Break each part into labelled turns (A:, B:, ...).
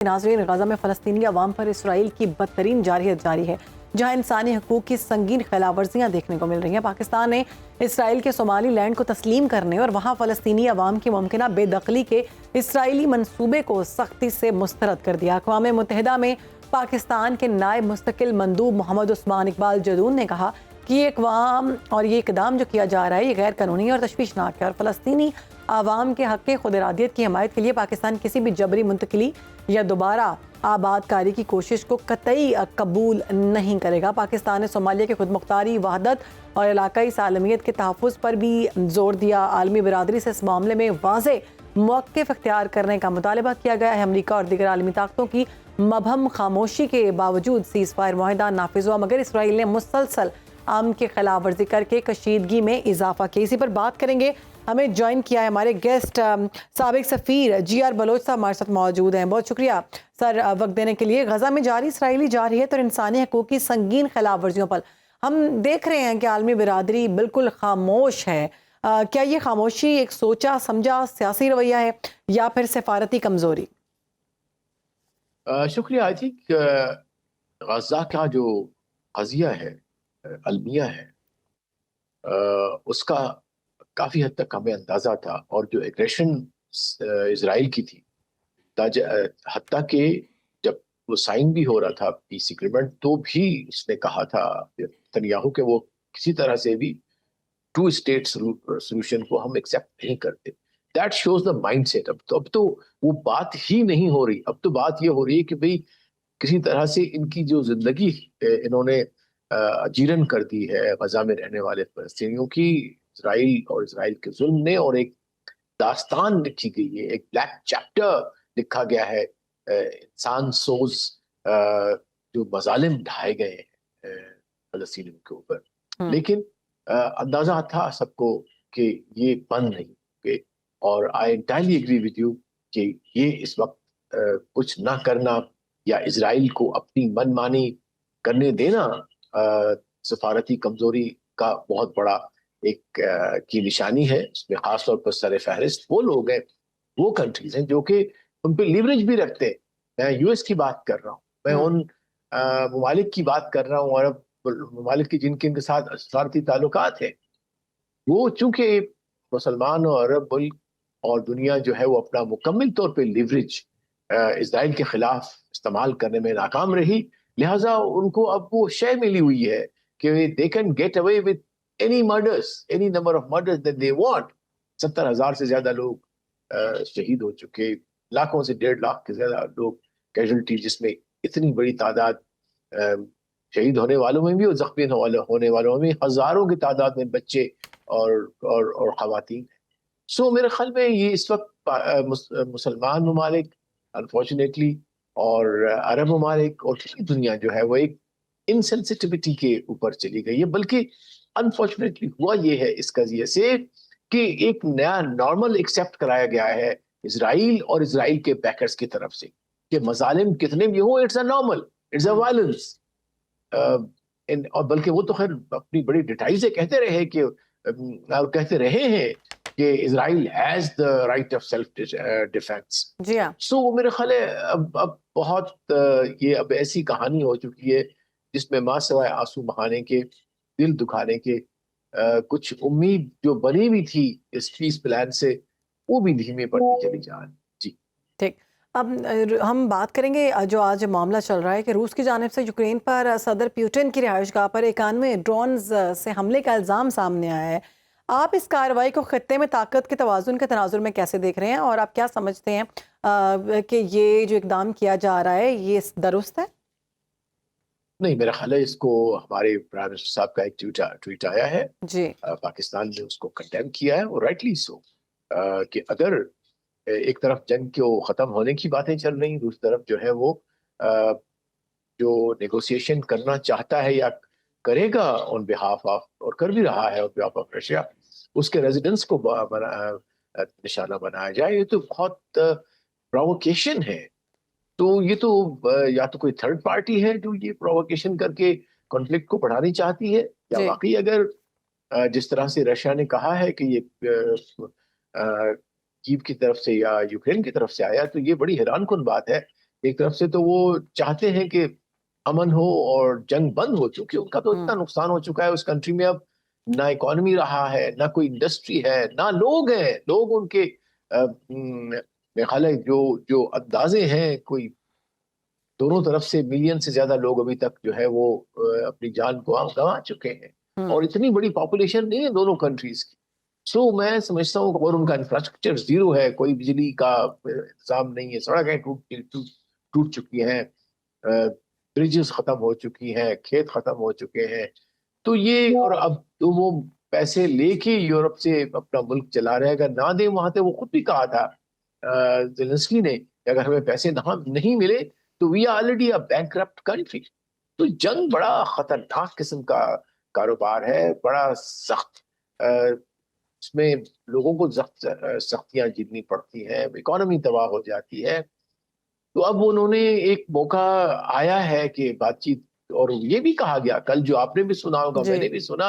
A: नाज़रीन, गजा में फ़लस्तीनी अवाम पर इसराइल की बदतरीन जारहियत जारी है, जहाँ इंसानी हकूक़ की संगीन खिलाफवर्जियाँ देखने को मिल रही हैं। पाकिस्तान ने इसराइल के सोमाली लैंड को तस्लीम करने और वहाँ फ़लस्तीनी अवाम की मुमकिना बेदखली के इसराइली मनसूबे को सख्ती से मुस्तरद कर दिया। अक़वाम मुत्तहिदा में पाकिस्तान के नायब मुस्तकिल मंदूब मोहम्मद उस्मान इकबाल जदून ने कहा कि ये अक़वाम और ये इक़दाम जो किया जा रहा है, ये गैर कानूनी और तशवीशनाक है और फ़लस्तीनी आवाम के हक़ खुद इरादियत की हमायत के लिए पाकिस्तान किसी भी जबरी मुंतकिली या दोबारा आबादकारी की कोशिश को कतई कबूल नहीं करेगा। पाकिस्तान ने सोमालिया की खुद मुख्तारी, वहदत और इलाकाई सालमियत के तहफ़्फ़ुज़ पर भी जोर दिया। आलमी बिरादरी से इस मामले में वाज़े मौक़िफ़ इख्तियार करने का मुतालबा किया गया है। अमरीका और दीगर आलमी ताकतों की मबहम खामोशी के बावजूद सीज़ फायर मुआहदा नाफिज हुआ, मगर इसराइल ने मुसलसल अमन की खिलाफ वर्जी करके कशीदगी में इजाफा किया। इसी पर बात करेंगे। हमें ज्वाइन किया है हमारे गेस्ट साबिक सफ़ीर GR बलोच साहब हमारे साथ मौजूद हैं। बहुत शुक्रिया सर वक्त देने के लिए। गजा में जारी इसराइली जारहियत और इंसानी हकूक़ की संगीन खिलाफ वर्जियों पर हम देख रहे हैं कि आलमी बिरादरी बिल्कुल खामोश है। क्या ये खामोशी एक सोचा समझा सियासी रवैया है या फिर सफारती कमजोरी?
B: शुक्रिया। आई थिंक गजा का जो कज़िया है, अलमिया है, उसका काफ़ी हद तक हमें अंदाज़ा था। और जो एग्रेशन इज़राइल की थी, हत्ता कि जब वो साइन भी हो रहा था पीस एग्रीमेंट, तो भी उसने कहा था नेतन्याहू कि वो किसी तरह से भी टू स्टेट सोल्यूशन को हम एक्सेप्ट नहीं करते। That shows the mindset. अब तो वो बात ही नहीं हो रही। अब तो बात ये हो रही है कि भाई किसी तरह से इनकी जो जिंदगी इन्होंने जीर्ण कर दी है गजा में रहने वाले फलस्तीनियों की, इसराइल और इसराइल के जुल्म ने। और एक दास्तान लिखी गई है, एक ब्लैक चैप्टर लिखा गया है इंसान सोज जो मजालिम ढाए गए हैं फलस्तीनियों के ऊपर। लेकिन अंदाजा था सबको कि ये बंद नहीं होंगे। और आई एंटायरली एग्री विद यू कि ये इस वक्त कुछ ना करना या इजराइल को अपनी मनमानी करने देना सफारती कमजोरी का बहुत बड़ा एक की निशानी है। उसमें खासतौर पर सर फहरिस्त वो लोग हैं, वो कंट्रीज हैं जो कि उन पर लिवरेज भी रखते हैं। मैं यूएस की बात कर रहा हूँ, मैं उन ममालिक की बात कर रहा हूँ, अरब ममालिक की जिनके साथ सफारती ताल्लुकात है। वो चूंकि मुसलमान और अरब मुल्क और दुनिया जो है वो अपना मुकम्मल तौर पे लिवरेज इसराइल के खिलाफ इस्तेमाल करने में नाकाम रही, लिहाजा उनको अब वो शय मिली हुई है कि they can get away with any murders, any number of murders that they want. 70,000 से ज्यादा लोग शहीद हो चुके, लाखों से 1.5 लाख के ज्यादा लोग कैजुअलिटी, जिसमें इतनी बड़ी तादाद शहीद होने वालों में भी और जख्मी होने वालों में हजारों की तादाद में बच्चे और खवातीन। सो मेरे ख्याल में ये इस वक्त मुसलमान ममालिक अनफॉर्चुनेटली और अरब ममालिक और पूरी दुनिया जो है वो एक इनसेंसिटिविटी के ऊपर चली गई है। बल्कि अनफॉर्चुनेटली हुआ ये है इस कजिए से कि एक नया नॉर्मल एक्सेप्ट कराया गया है इसराइल और इसराइल के बैकर्स की तरफ से कि मजालिम कितने भी हो, it's a normal, it's a violence. और बल्कि वो तो खैर अपनी बड़ी डिटेल से कहते रहे कि कहते रहे हैं कि Israel has the right of self defence.
A: जी हाँ।
B: सो वो मेरे ख्याल है अब बहुत ये अब ऐसी कहानी हो चुकी है जिसमें माँ सिवाय आंसू बहाने के, दिल दुखाने के, कुछ उम्मीद जो बनी हुई थी इस पीस प्लान से, वो भी धीमे पड़ती चली जा रही। जी
A: ठीक। अब हम बात करेंगे जो आज मामला चल रहा है कि रूस की जानिब से यूक्रेन पर सदर पुतिन की रिहाइशगाह पर 91 ड्रोन्स से हमले का इल्ज़ाम सामने आया है। आप इस कार्रवाई को खत्ते में ताकत के तवाज़ुन के तनाजुर में कैसे देख रहे हैं और आप क्या समझते हैं कि ये जो इकदाम किया जा रहा है ये दुरुस्त है?
B: नहीं, मेरा ख्याल है इसको हमारे प्राइम मिनिस्टर साहब का एक ट्वीट आया है।
A: जी।
B: पाकिस्तान ने उसको कंडेम किया है और राइटली सो कि अगर एक तरफ जंग को खत्म होने की बातें चल रही, दूसरी तरफ जो है वो अ, जो नेगोशिएशन करना चाहता है या करेगा ऑन बिहाफ ऑफ, और कर भी रहा है ऑन बिहाफ ऑफ रशिया, उसके रेजिडेंस को निशाना बनाया जाए, ये तो बहुत प्रोवोकेशन है। तो ये तो या तो कोई थर्ड पार्टी है जो ये प्रोवोकेशन करके कॉन्फ्लिक्ट को बढ़ानी चाहती है, या
A: जी।
B: वाकई अगर जिस तरह से रशिया ने कहा है कि ये कीव की तरफ से या यूक्रेन की तरफ से आया, तो ये बड़ी हैरान कुन बात है एक तरफ से तो वो चाहते हैं कि अमन हो और जंग बंद हो, चूंकि उनका तो इतना नुकसान हो चुका है उस कंट्री में। अब ना इकोनॉमी रहा है, ना कोई इंडस्ट्री है, ना लोग हैं। लोग उनके मेरे ख्याल है जो जो अंदाजे हैं, कोई दोनों तरफ से मिलियन से ज्यादा लोग अभी तक जो है वो अपनी जान को गंवा चुके हैं। और इतनी बड़ी पॉपुलेशन नहीं है दोनों कंट्रीज की। सो मैं समझता हूँ, और उनका इंफ्रास्ट्रक्चर जीरो है, कोई बिजली का इंतजाम नहीं है, सड़कें टूट टूट टूट चुकी हैं, ब्रिजेस खत्म हो चुकी हैं, खेत खत्म हो चुके हैं। तो ये, और अब तो वो पैसे लेके यूरोप से अपना मुल्क चला रहे हैं। अगर ना दे, वहां से वो खुद भी कहा था जेलेंस्की ने कि अगर हमें पैसे नहीं मिले तो we are already a bankrupt country. तो जंग बड़ा खतरनाक किस्म का कारोबार है, बड़ा सख्त। उसमें लोगों को सख्तियां झेलनी पड़ती हैं, इकोनॉमी तबाह हो जाती है। तो अब उन्होंने एक मौका आया है कि बातचीत, और ये भी कहा गया कल, जो आपने भी सुना होगा,
A: जी।
B: मैंने भी सुना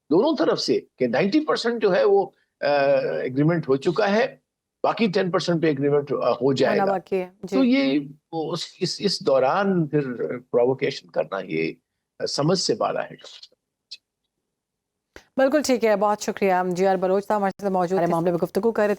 B: दोनों तरफ से, कि 90% जो है वो एग्रीमेंट हो चुका है, बाकी 10% पे एग्रीमेंट हो
A: होना
B: जाएगा।
A: बाकी है
B: तो
A: जी।
B: ये इस दौरान फिर प्रोवोकेशन करना, ये समझ से बाला है।
A: बिल्कुल ठीक है, बहुत शुक्रिया। जी आर बलोच साहब हमारे साथ मौजूद, हमारे मामले में गुफ्तगू कर रहे थे।